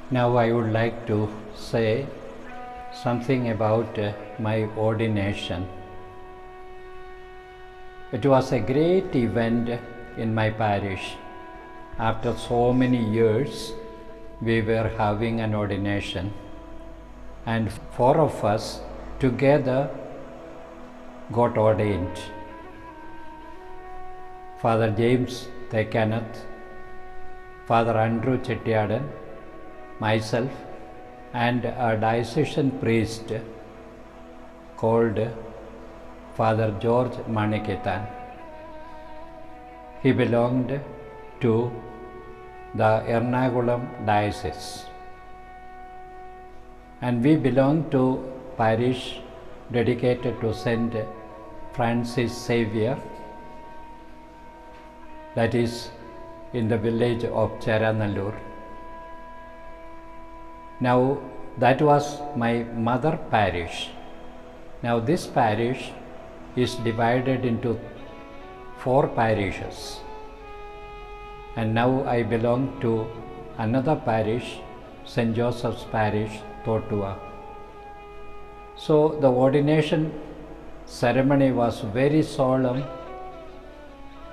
Now I would like to say something about my ordination. It was a great event in my parish. After so many years, we were having an ordination, and 4 of us together got ordained. Father James Thekanath, Father Andrew Chettiyadan, myself, and a diocesan priest called Father George Maniketan. He belonged to the Ernakulam diocese, and we belong to parish dedicated to Saint Francis Xavier, that is in the village of Cheranallur. Now that was my mother parish. Now this parish is divided into 4 parishes, and now I belong to another parish, St. Joseph's Parish, Thottamkara. So the ordination ceremony was very solemn.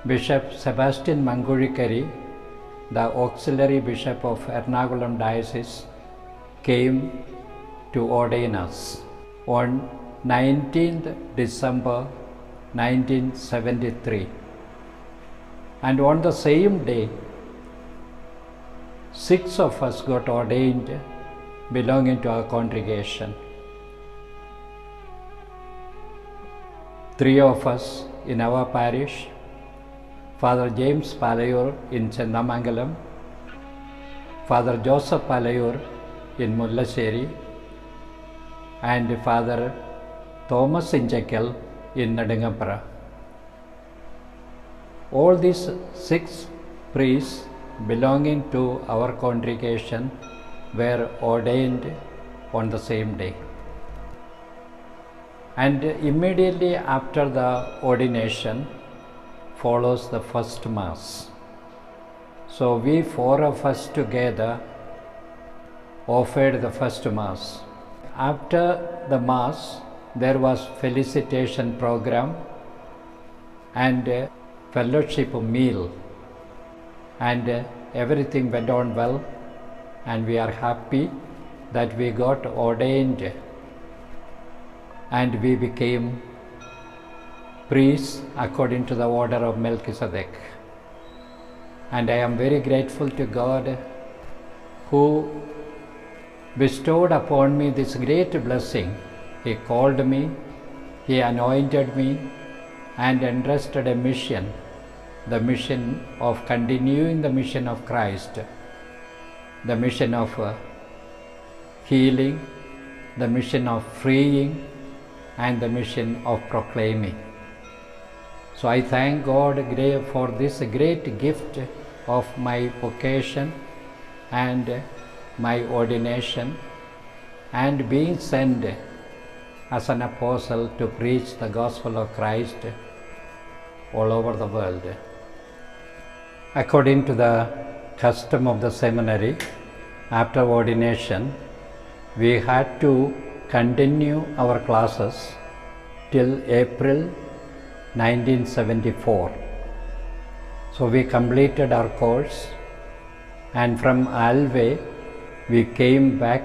Bishop Sebastian Mangurikari, the auxiliary bishop of Ernakulam diocese, came to ordain us on 19th December 1973, and on the same day 6 of us got ordained belonging to our congregation. 3 of us in our parish, Father James Palayur in Chendamangalam, Father Joseph Palayur in Mullacherry, and Father Thomas Injakal in Thottamkara. All these 6 priests belonging to our congregation were ordained on the same day. And immediately after the ordination follows the first Mass. So we 4 of us together offered the first Mass. After the Mass, there was felicitation program and fellowship meal, and everything went on well, and we are happy that we got ordained and we became priests according to the order of Melchizedek. And I am very grateful to God who bestowed upon me this great blessing. He called me, He anointed me, and entrusted a mission, the mission of continuing the mission of Christ, the mission of healing, the mission of freeing, and the mission of proclaiming. So I thank God for this great gift of my vocation and my ordination, and being sent as an apostle to preach the gospel of Christ all over the world. According to the custom of the seminary, after ordination, we had to continue our classes till April 1974. So we completed our course, and from Alve we came back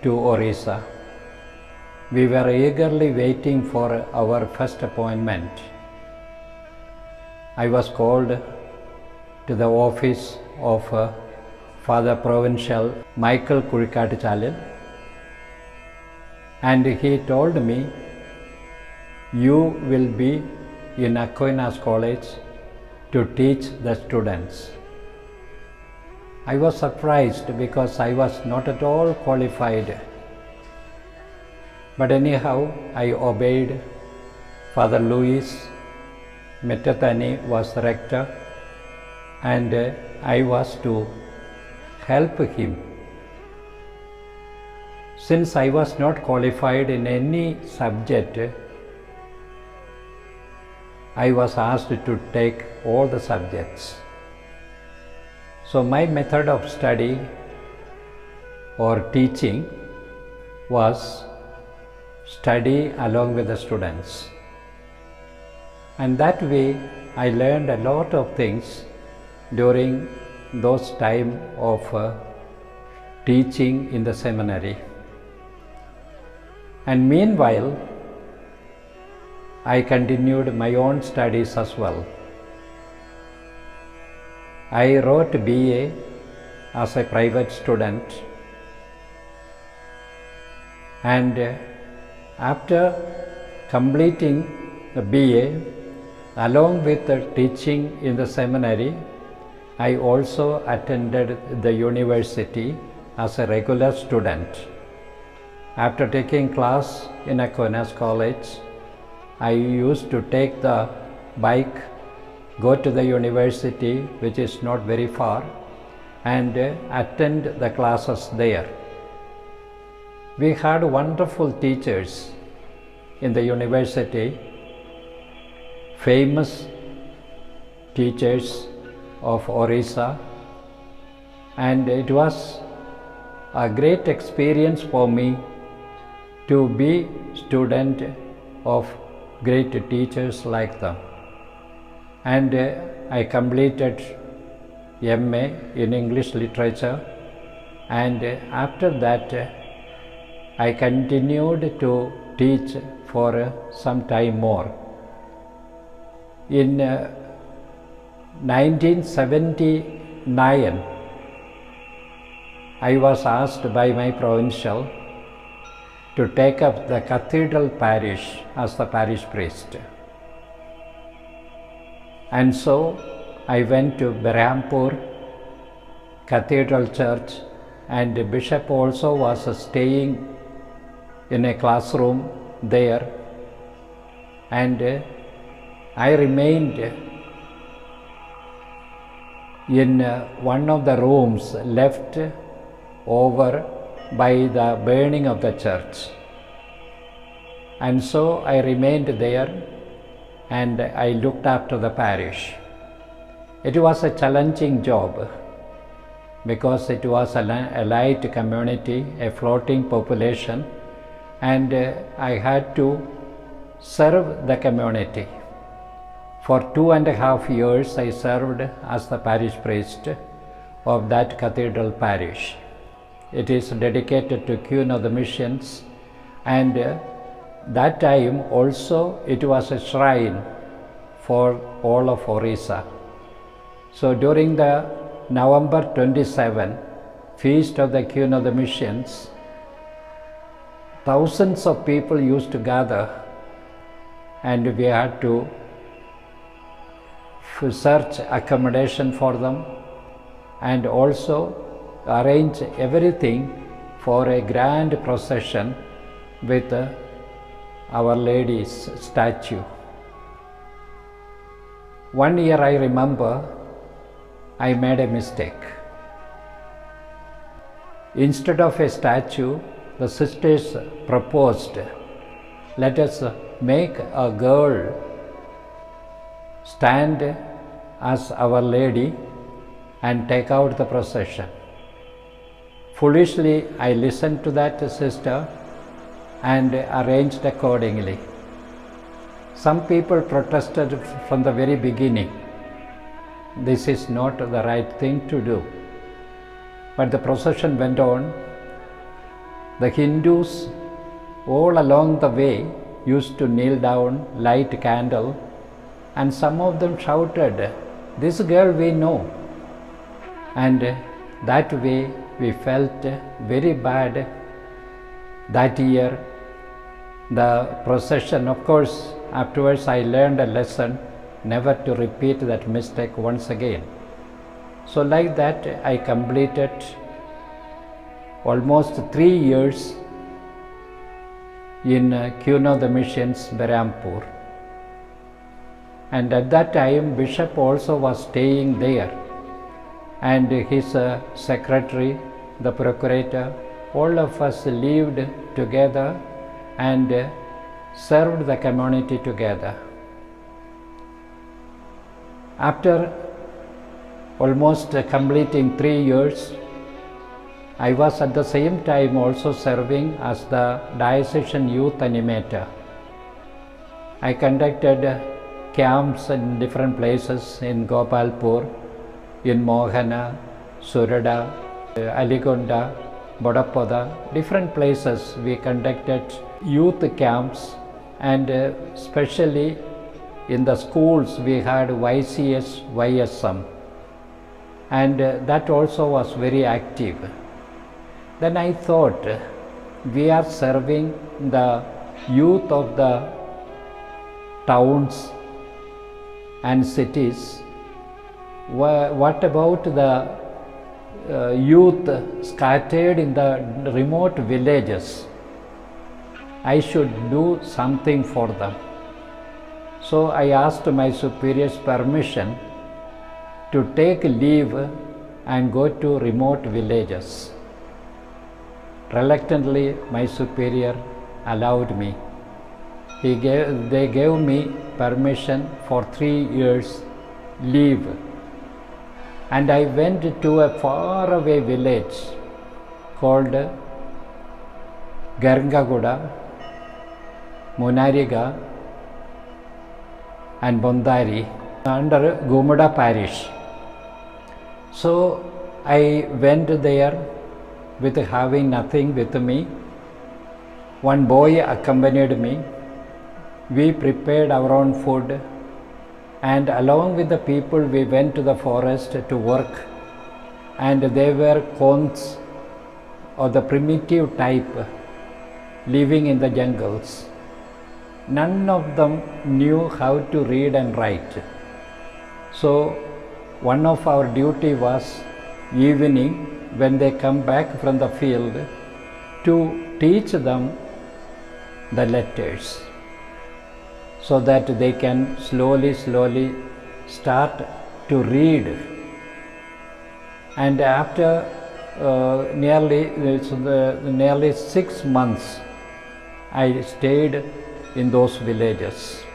to Orissa. We were eagerly waiting for our first appointment. I was called to the office of Father Provincial Michael Kurikattichalil, and he told me, "You will be in Aquinas College to teach the students." I was surprised because I was not at all qualified. But anyhow, I obeyed. Father Louis Metatani was the rector, and I was to help him. Since I was not qualified in any subject, I was asked to take all the subjects. So my method of study or teaching was study along with the students. And that way I learned a lot of things during those time of teaching in the seminary. And meanwhile, I continued my own studies as well. I wrote BA as a private student, and after completing the BA along with the teaching in the seminary, I also attended the university as a regular student. After taking class in Aquinas College, I used to take the bike, go to the university, which is not very far, and attend the classes there. We had wonderful teachers in the university, famous teachers of Orissa, and it was a great experience for me to be student of great teachers like them. And I completed MA in English literature, and after that I continued to teach for some time more. In 1979, I was asked by my provincial to take up the cathedral parish as the parish priest. And so I went to Berhampur Cathedral Church, and the bishop also was staying in a classroom there, and I remained in one of the rooms left over by the burning of the church. And so I remained there and I looked after the parish. It was a challenging job because it was a light community, a floating population, and I had to serve the community. For 2.5 years I served as the parish priest of that cathedral parish. It is dedicated to Queen of the Missions, and that time also it was a shrine for all of Orissa. So during the November 27 feast of the Queen of the Missions, thousands of people used to gather, and we had to search accommodation for them and also arrange everything for a grand procession with Our Lady's statue. One year I remember I made a mistake. Instead of a statue, the sisters proposed, let us make a girl stand as Our Lady and take out the procession. Foolishly, I listened to that sister and arranged accordingly. Some people protested from the very beginning. This is not the right thing to do. But the procession went on. The Hindus all along the way used to kneel down, light candle, and some of them shouted, "This girl we know." And that way we felt very bad. That year, the procession, of course, afterwards I learned a lesson never to repeat that mistake once again. So like that I completed almost 3 years in Queen of the Missions, Berhampur. And at that time Bishop also was staying there, and his secretary, the procurator, all of us lived together and served the community together. After almost completing 3 years, I was at the same time also serving as the diocesan youth animator. I conducted camps in different places in Gopalpur, in Mohana, Surada, Aligonda, Bodapoda, different places we conducted youth camps, and especially in the schools we had YCS, YSM, and that also was very active. Then I thought, we are serving the youth of the towns and cities. What about the youth scattered in the remote villages? I should do something for them. So I asked my superior's permission to take leave and go to remote villages. Reluctantly, my superior allowed me. They gave me permission for 3 years leave, and I went to a faraway village called Gargaguda, Munariga and Bondari under Gumuda parish. So I went there with having nothing with me. One boy accompanied me. We prepared our own food, and along with the people we went to the forest to work, and they were Khons of the primitive type living in the jungles. None of them knew how to read and write. So one of our duty was evening when they come back from the field to teach them the letters, so that they can slowly start to read. And after nearly 6 months, I stayed in those villages.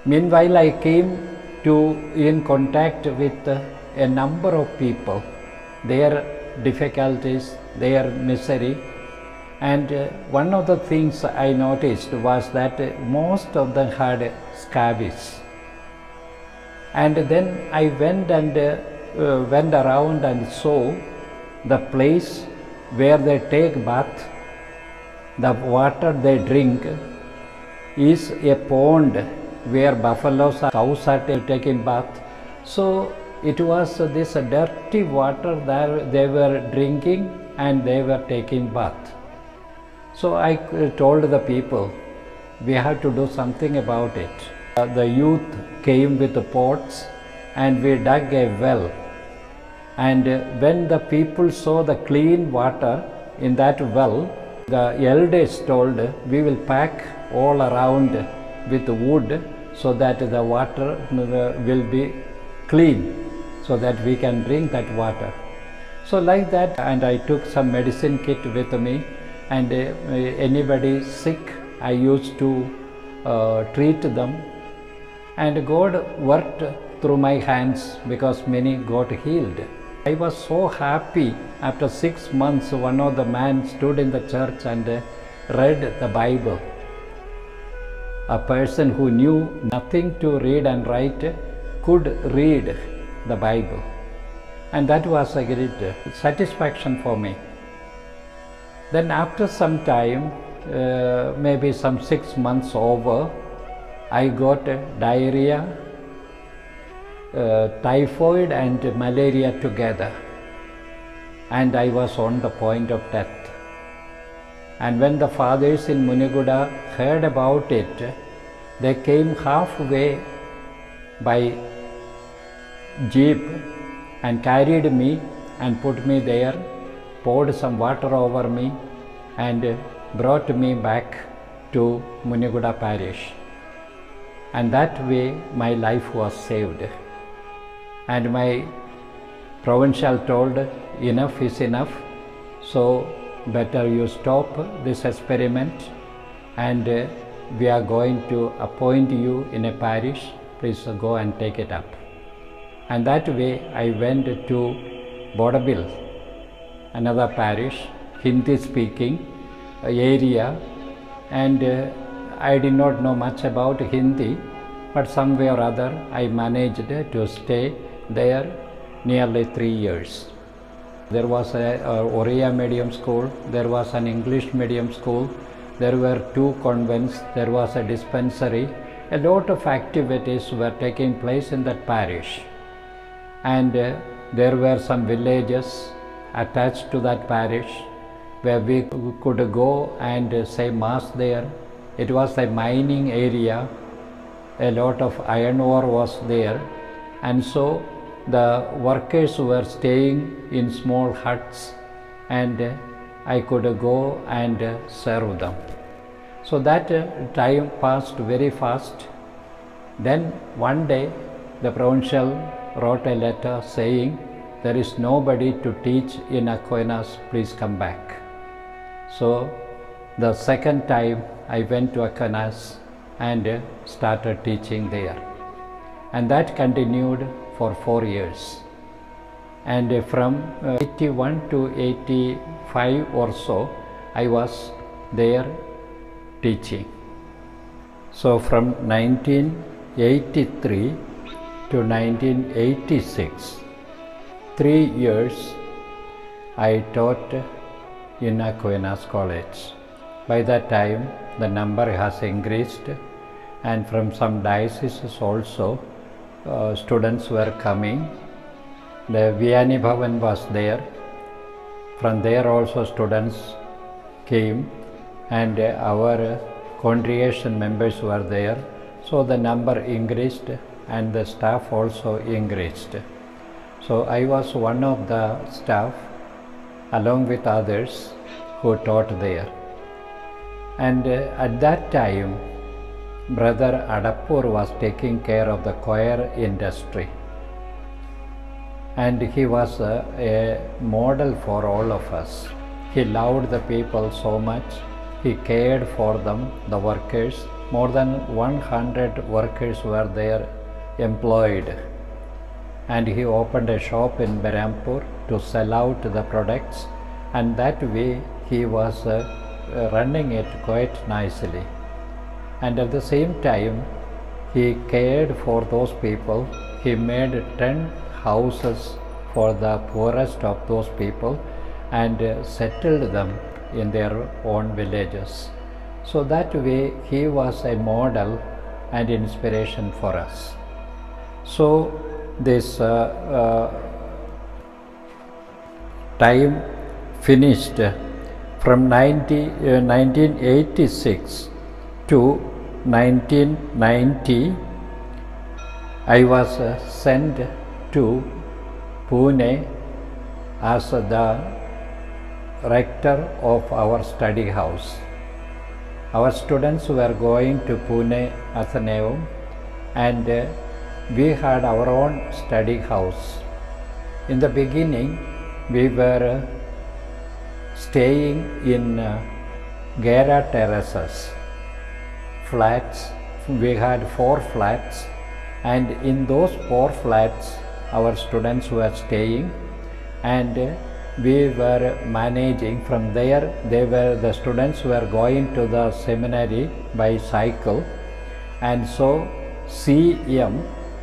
Meanwhile, I came in contact with a number of people, their difficulties, their misery. And one of the things I noticed was that most of them had scabies. And then I went around and saw the place where they take bath. The water they drink is a pond where buffaloes or cows are taking bath. So it was this dirty water that they were drinking and they were taking bath. So I told the people, we have to do something about it. The youth came with the pots and we dug a well. And when the people saw the clean water in that well, the elders told, we will pack all around with wood so that the water will be clean, so that we can drink that water. So like that, and I took some medicine kit with me, and anybody sick, I used to treat them, and God worked through my hands because many got healed. I was so happy. After 6 months, one of the men stood in the church and read the Bible. A person who knew nothing to read and write could read the Bible, and that was a great satisfaction for me. Then after some time, maybe some 6 months over, I got diarrhea, typhoid and malaria together, and I was on the point of death. And when the fathers in Muniguda heard about it, they came halfway by jeep and carried me and put me there, poured some water over me and brought me back to Muniguda parish. And that way my life was saved. And my provincial told, enough is enough, so better you stop this experiment, and we are going to appoint you in a parish, please go and take it up. And that way I went to Bodabil another parish, Hindi speaking area, and I did not know much about Hindi, but some way or other I managed to stay there nearly 3 years. There was a Oriya medium school, there was an English medium school, there were 2 convents, there was a dispensary. A lot of activities were taking place in that parish, and there were some villages attached to that parish where we could go and say mass there. It was a mining area, a lot of iron ore was there, and so the workers were staying in small huts, and I could go and serve them. So that time passed very fast. Then one day the provincial wrote a letter saying, there is nobody to teach in Aquinas, please come back. So the second time I went to Aquinas and started teaching there, and that continued for 4 years. And from 81 to 85 or so I was there teaching. So from 1983 to 1986, 3 years I taught in Aquinas College. By that time the number has increased, and from some dioceses also students were coming. The Vianney Bhavan was there. From there also students came, and our congregation members were there. So the number increased and the staff also increased. So I was one of the staff along with others who taught there. And at that time Brother Adapur was taking care of the choir industry, and he was a model for all of us. He loved the people so much. He cared for them, the workers. More than 100 workers were there employed, and he opened a shop in Berhampur to sell out the products, and that way he was running it quite nicely. And at the same time he cared for those people. He made 10 houses for the poorest of those people and settled them in their own villages. So that way he was a model and inspiration for us. So this time finished. From 1986 to 1990 I was sent to Pune as the rector of our study house. Our students were going to Pune Athenaeum, and we had our own study house. In the beginning we were staying in Gera terraces, flats. We had 4 flats, and in those 4 flats our students were staying, and we were managing. From there the students were going to the seminary by cycle, and so CM,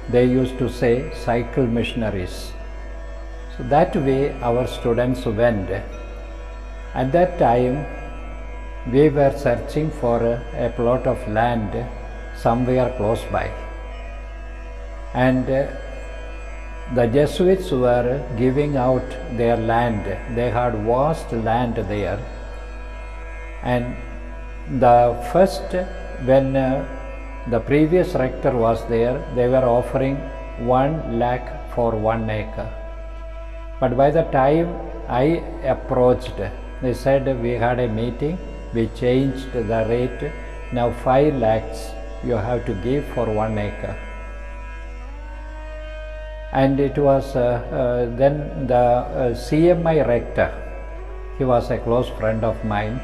they used to say cycle missionaries. So that way our students went. At that time we were searching for a plot of land somewhere close by, and the Jesuits were giving out their land. They had vast land there, and when the previous rector was there, they were offering 1 lakh for 1 acre. But by the time I approached, they said we had a meeting, we changed the rate, now 5 lakhs you have to give for 1 acre. And it was then the CMI rector, he was a close friend of mine,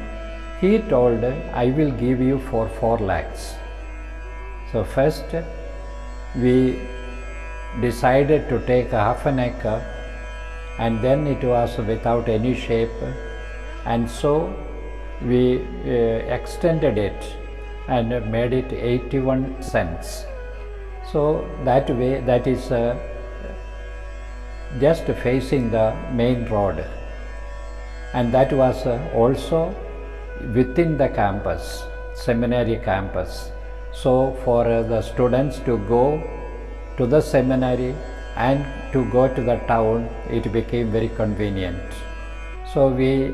he told, I will give you for 4 lakhs. So first we decided to take half an acre and then it was without any shape, and so we extended it and made it 81 cents. So that way, that is just facing the main road, and that was also within the campus, seminary campus. So for the students to go to the seminary and to go to the town, it became very convenient. So we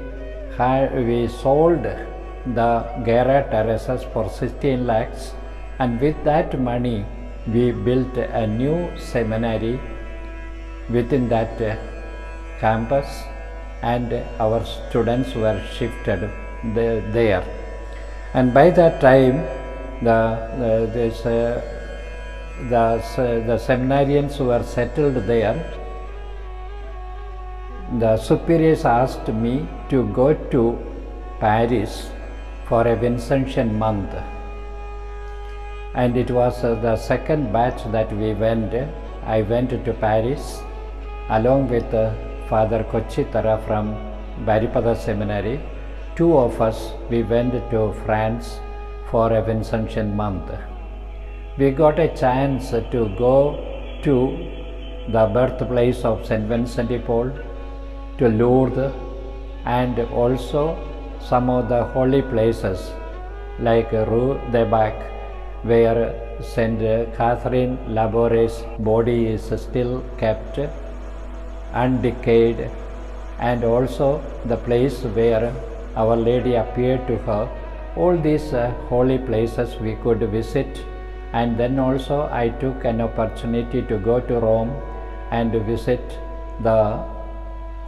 sold the Gera terraces for 16 lakhs, and with that money we built a new seminary within that campus, and our students were shifted there. And by that time the seminarians who were settled there, the superiors asked me to go to Paris for a Vincentian month, and it was the second batch that we went. I went to Paris along with Father Kochitara from Baripada Seminary. Two of us, we went to France for a Vincentian month. We got a chance to go to the birthplace of Saint Vincent de Paul, to Lourdes, and also some of the holy places like Rue des Bacs, where Saint Catherine Labouraise's body is still kept undecayed, and also the place where Our Lady appeared to her. All these holy places we could visit, and then also I took an opportunity to go to Rome and visit the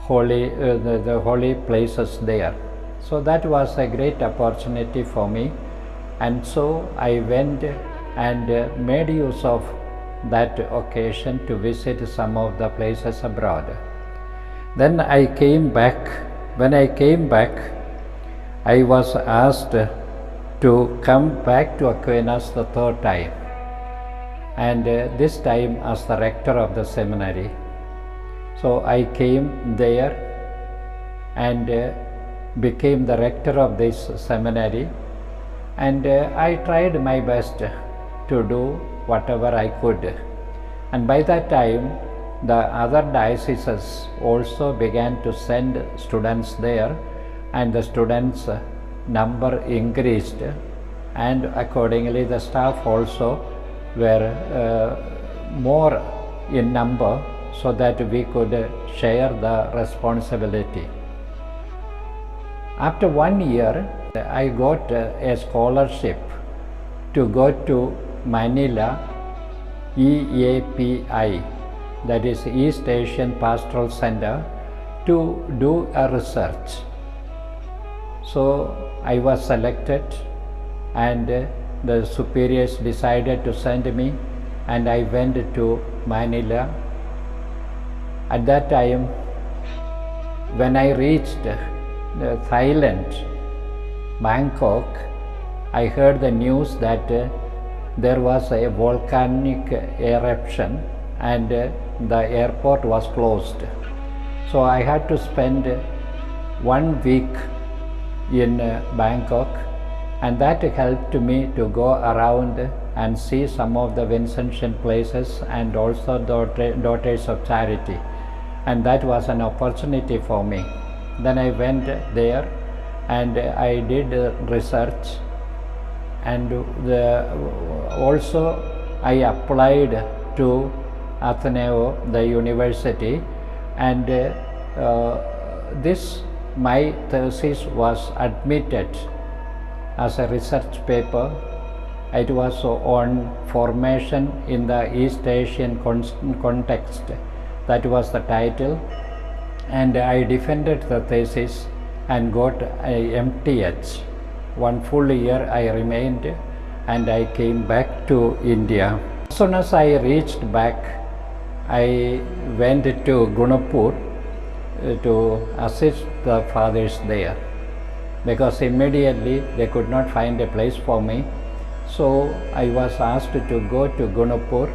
holy places there. So that was a great opportunity for me, and so I went and made use of that occasion to visit some of the places abroad. Then I came back. When I came back, I was asked to come back to Aquinas the third time, and this time as the rector of the seminary. So I came there and became the rector of this seminary, and I tried my best to do whatever I could. And by that time, the other dioceses also began to send students there, and the students' number increased, and accordingly the staff also were more in number, so that we could share the responsibility. After 1 year, I got a scholarship to go to Manila EAPI, that is East Asian Pastoral Center, to do a research. So I was selected, and the superiors decided to send me, and I went to Manila. At that time, when I reached Thailand, Bangkok, I heard the news that there was a volcanic eruption and the airport was closed. So I had to spend 1 week in Bangkok, and that helped me to go around and see some of the Vincentian places and also Daughters of Charity, and that was an opportunity for me. Then I went there and I did research, and also I applied to Ateneo, the university, and my thesis was admitted as a research paper. It was on formation in the East Asian context. That was the title, and I defended the thesis and got a MTH. 1 full year I remained, and I came back to India. As soon as I reached back, I went to Gunapur to assist the fathers there, because immediately they could not find a place for me. So I was asked to go to Gunapur,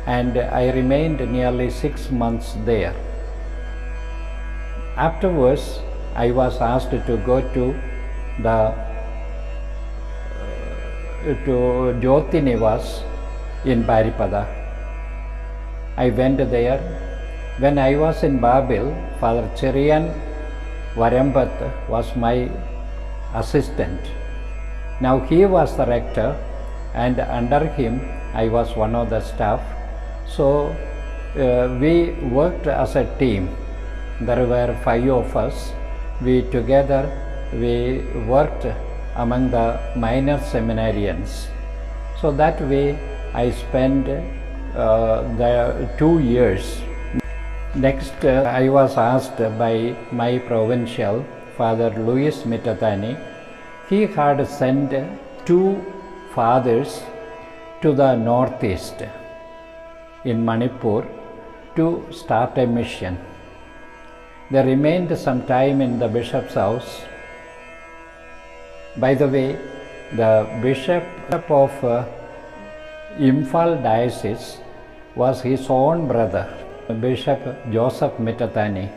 and I remained nearly 6 months there. Afterwards, I was asked to go to the to Jyoti Nivas in Baripada. I went there. When I was in Babil, Father Cherian Varambat was my assistant. Now he was the rector, and under him I was one of the staff. So we worked as a team. There were 5 of us. We worked among the minor seminarians. So that way I spent the 2 years. Next, I was asked by my provincial, Father Louis Mitatani. He had sent 2 fathers to the northeast in Manipur to start a mission. They remained some time in the bishop's house. By the way, the bishop of Imphal diocese was his own brother, Bishop Joseph Mitatani.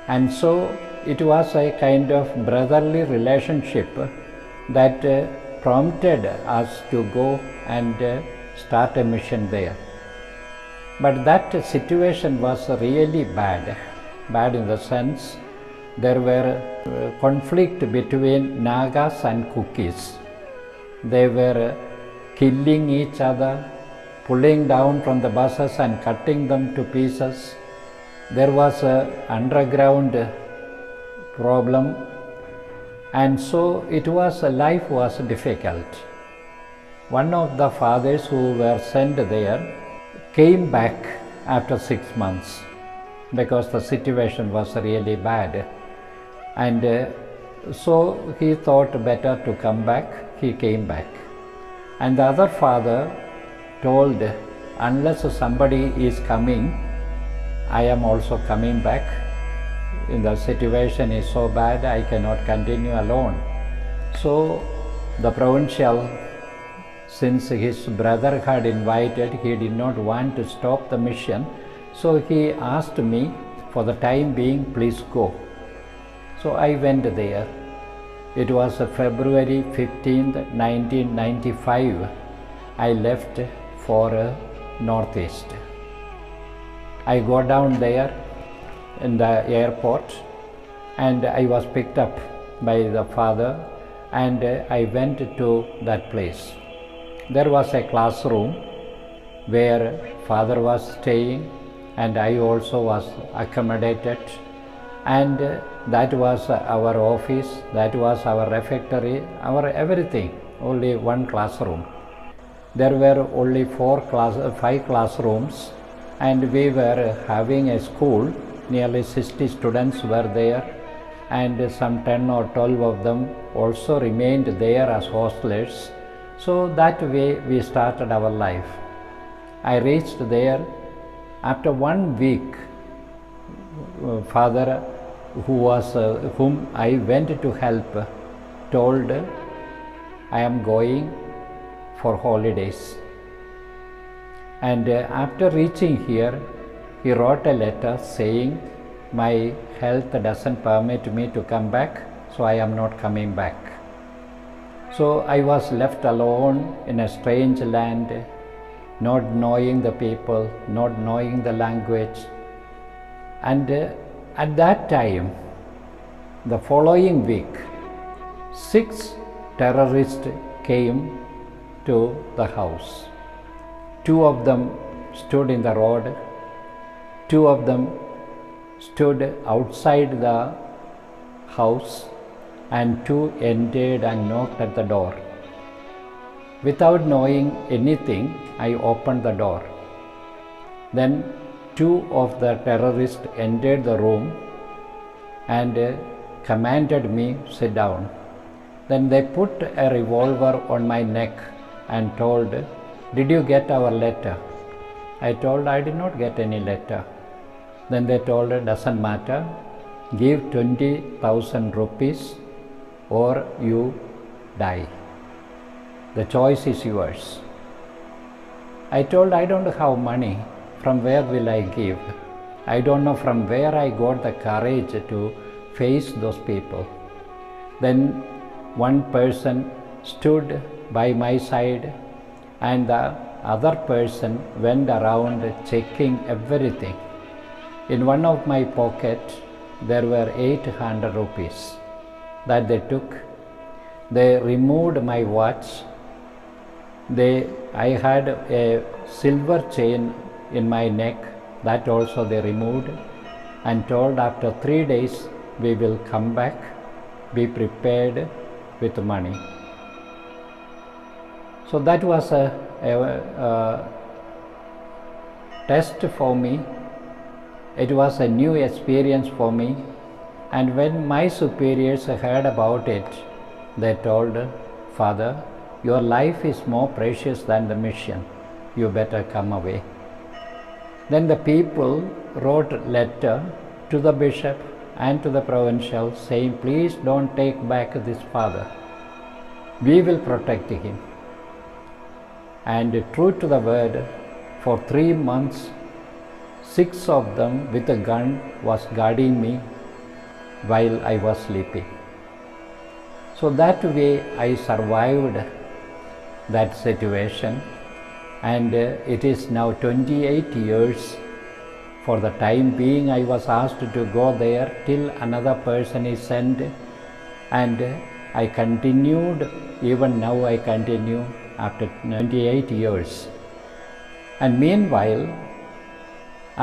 And so it was a kind of brotherly relationship that prompted us to go and start a mission there. But that situation was really bad in the sense there were conflict between Nagas and Kukis. They were killing each other, pulling down from the buses and cutting them to pieces. There was an underground problem, and so life was difficult. One of the fathers who were sent there came back after 6 months because the situation was really bad, and so he thought better to come back. He came back, and the other father told, unless somebody is coming, I am also coming back. The situation is so bad, I cannot continue alone. So the provincial, since his brother had invited, he did not want to stop the mission. So he asked me, for the time being, please go. So I went there. It was February 15th, 1995. I left for Northeast. I go down there in the airport, and I was picked up by the father, and I went to that place. There was a classroom where father was staying, and I also was accommodated, and that was our office, that was our refectory, our everything, only one classroom. There were only 5 classrooms, and we were having a school. Nearly 60 students were there, and some 10 or 12 of them also remained there as hostlers. So that way we started our life. I reached there. After 1 week, father whom I went to help told, I am going for holidays. And after reaching here, he wrote a letter saying, my health doesn't permit me to come back, so I am not coming back. So I was left alone in a strange land, not knowing the people, not knowing the language. And at that time, the following week, 6 terrorists came to the house. 2 of them stood in the road. 2 of them stood outside the house, and 2 entered and knocked at the door. Without knowing anything, I opened the door. Then 2 of the terrorists entered the room and commanded me, sit down. Then they put a revolver on my neck and told, did you get our letter? I told, I did not get any letter. Then they told, doesn't matter, give 20,000 rupees or you die. The choice is yours. I told, I don't have money. From where will I give? I don't know from where I got the courage to face those people. Then one person stood by my side and the other person went around checking everything. In one of my pockets there were 800 rupees that they took. They removed my watch. I had a silver chain in my neck, that also they removed and told after 3 days we will come back, be prepared with money. So that was a test for me. It was a new experience for me, and when my superiors heard about it, they told, "Father, your life is more precious than the mission. You better come away." Then the people wrote a letter to the bishop and to the provincial saying, "Please don't take back this father. We will protect him." And true to the word, for 3 months, 6 of them with a gun was guarding me while I was sleeping. So that way I survived that situation, and it is now 28 years. For the time being I was asked to go there till another person is sent, and I continued, even now I continue after 28 years. And meanwhile,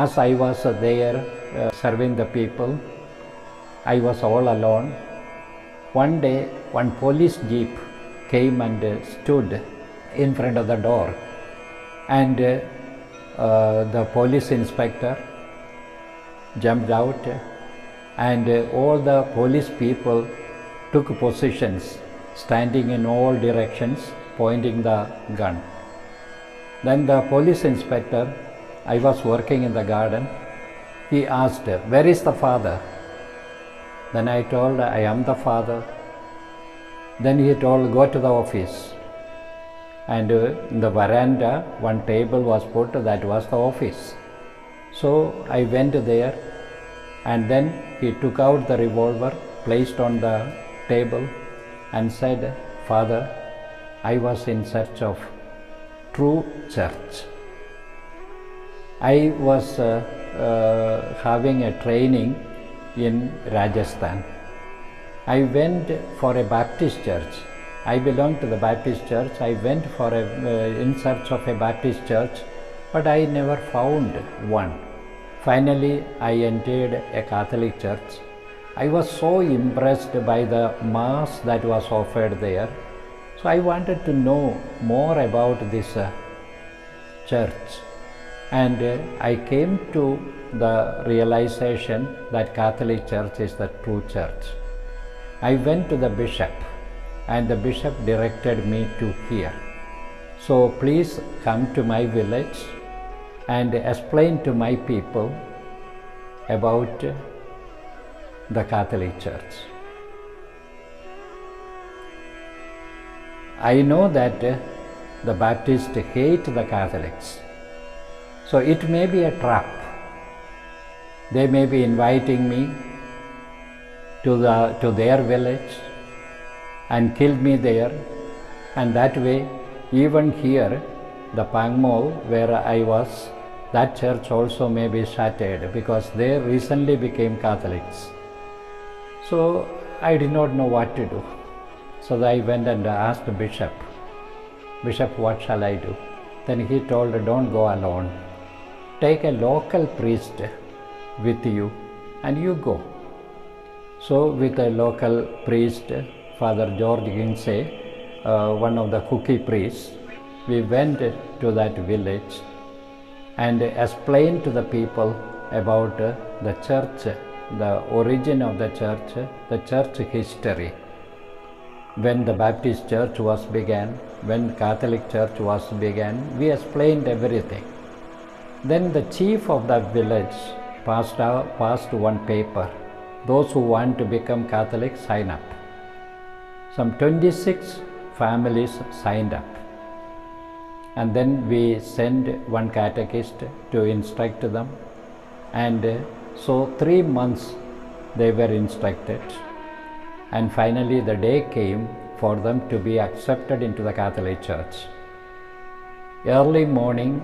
as I was there serving the people, I was all alone. One day, one police jeep came and stood in front of the door, and the police inspector jumped out, and all the police people took positions, standing in all directions, pointing the gun. Then the police inspector, I was working in the garden, he asked, "Where is the father?" Then I told, "I am the father." Then he told, "Go to the office." And in the veranda, one table was put, that was the office. So I went there, and then he took out the revolver, placed on the table, and said, "Father, I was in search of true church. I was having a training in Rajasthan. I went for a Baptist church. I belong to the Baptist church. I went for in search of a Baptist church, but I never found one. Finally, I entered a Catholic church. I was so impressed by the mass that was offered there. So I wanted to know more about this church, and I came to the realization that Catholic Church is the true church. I went to the bishop, and the bishop directed me to here. So please come to my village and explain to my people about the Catholic Church. I know that the Baptists hate the Catholics, so it may be a trap. They may be inviting me to their village and kill me there, and that way, even here, the Pangmol where I was, that church also may be shattered, because they recently became Catholics. So I did not know what to do. So I went and asked the bishop, "Bishop, what shall I do?" Then he told, "Don't go alone. Take a local priest with you and you go." So with a local priest, Father George Ginsey, one of the cookie priests, we went to that village and explained to the people about the church, the origin of the church history. When the Baptist church was began, when Catholic church was began, we explained everything. Then the chief of the village passed one paper. Those who want to become Catholic, sign up. Some 26 families signed up. And then we sent one catechist to instruct them. And so 3 months they were instructed, and finally the day came for them to be accepted into the Catholic Church. Early morning,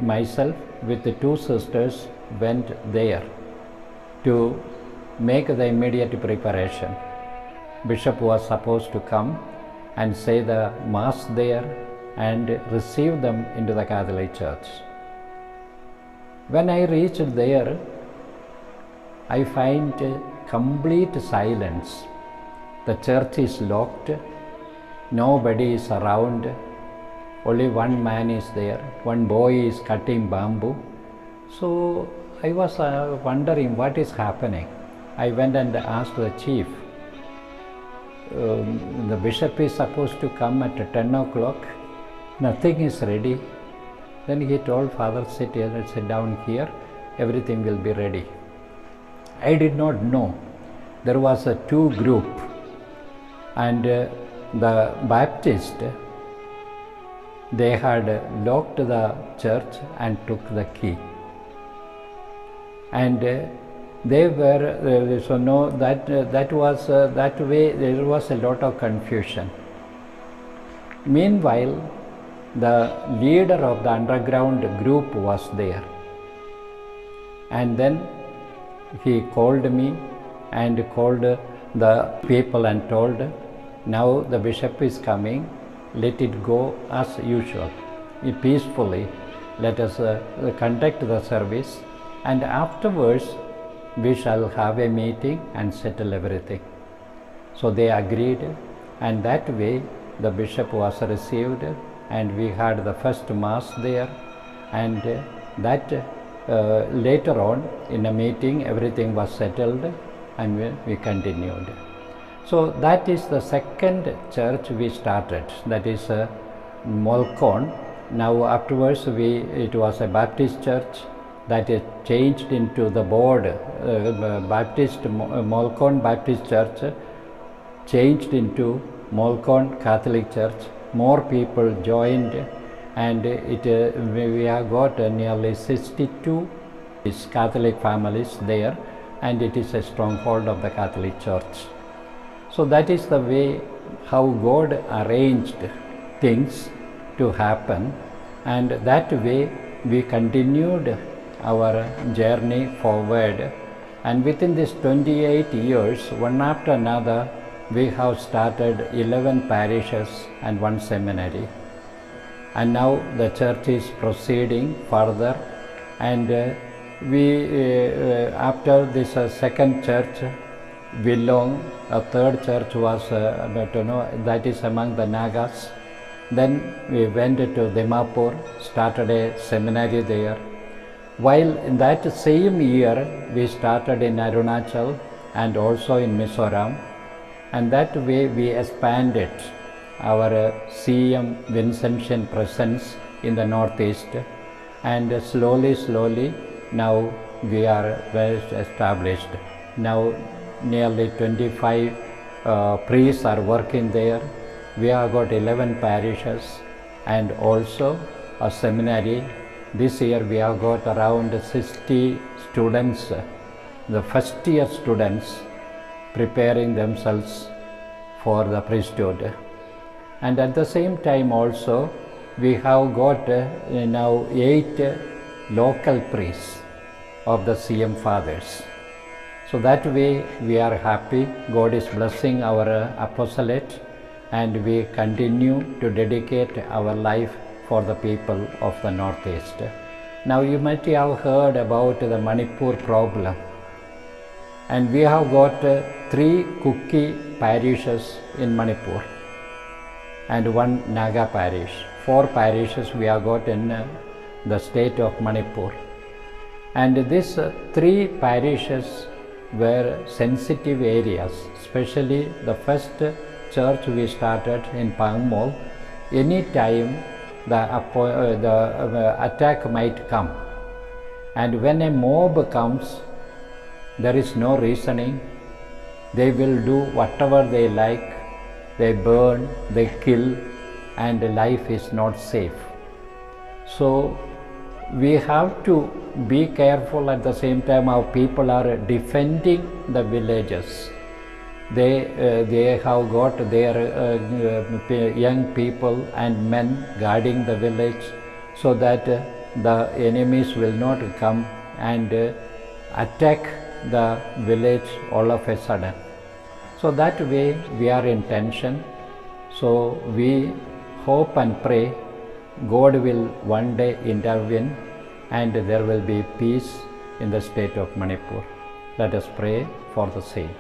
myself with the 2 sisters went there to make the immediate preparation. Bishop was supposed to come and say the Mass there and receive them into the Catholic Church. When I reached there, I find complete silence. The church is locked, nobody is around, only one man is there, one boy is cutting bamboo. So I was wondering what is happening. I went and asked the chief. The bishop is supposed to come at 10 o'clock, nothing is ready. Then he told, Father, sit here, sit down here, everything will be ready. I did not know. There was a 2 group, and the Baptist, they had locked the church and took the key. And they were, so no, that was, that way there was a lot of confusion. Meanwhile, the leader of the underground group was there. And then he called me and called the people and told, now the bishop is coming, let it go as usual, peacefully. Let us conduct the service, and afterwards we shall have a meeting and settle everything. So they agreed, and that way the bishop was received, and we had the first Mass there, and that later on in a meeting everything was settled and we continued. So that is the second church we started, that is Molcon. Now afterwards it was a Baptist church that is changed into the board, Molcon Baptist Church changed into Molcon Catholic Church. More people joined, and we have got nearly 62 Catholic families there, and it is a stronghold of the Catholic Church. So that is the way how God arranged things to happen, and that way we continued our journey forward. And within this 28 years, one after another, we have started 11 parishes and 1 seminary. And now the church is proceeding further, and after this second church, Villong, a third church was, that is among the Nagas. Then we went to Dimapur, started a seminary there. While in that same year, we started in Arunachal and also in Mizoram. And that way we expanded our CM Vincentian presence in the Northeast, and slowly now we are well established. Now nearly 25 priests are working there. We have got 11 parishes and also a seminary. This year we have got around 60 students, the first year students, preparing themselves for the priesthood. And at the same time also we have got now 8 local priests of the CM Fathers. So that way we are happy. God is blessing our apostolate, and we continue to dedicate our life for the people of the Northeast. Now you might have heard about the Manipur problem. And we have got 3 Kuki parishes in Manipur and 1 Naga parish. 4 parishes we have got in the state of Manipur. And these 3 parishes were sensitive areas, especially the first church we started in Pangmol. Any time the attack might come. And when a mob comes, there is no reasoning. They will do whatever they like. They burn, they kill, and life is not safe. So we have to be careful at the same time how people are defending the villages. They have got their young people and men guarding the village so that the enemies will not come and attack the village all of a sudden. So that way we are in tension. So we hope and pray God will one day intervene and there will be peace in the state of Manipur. Let us pray for the same.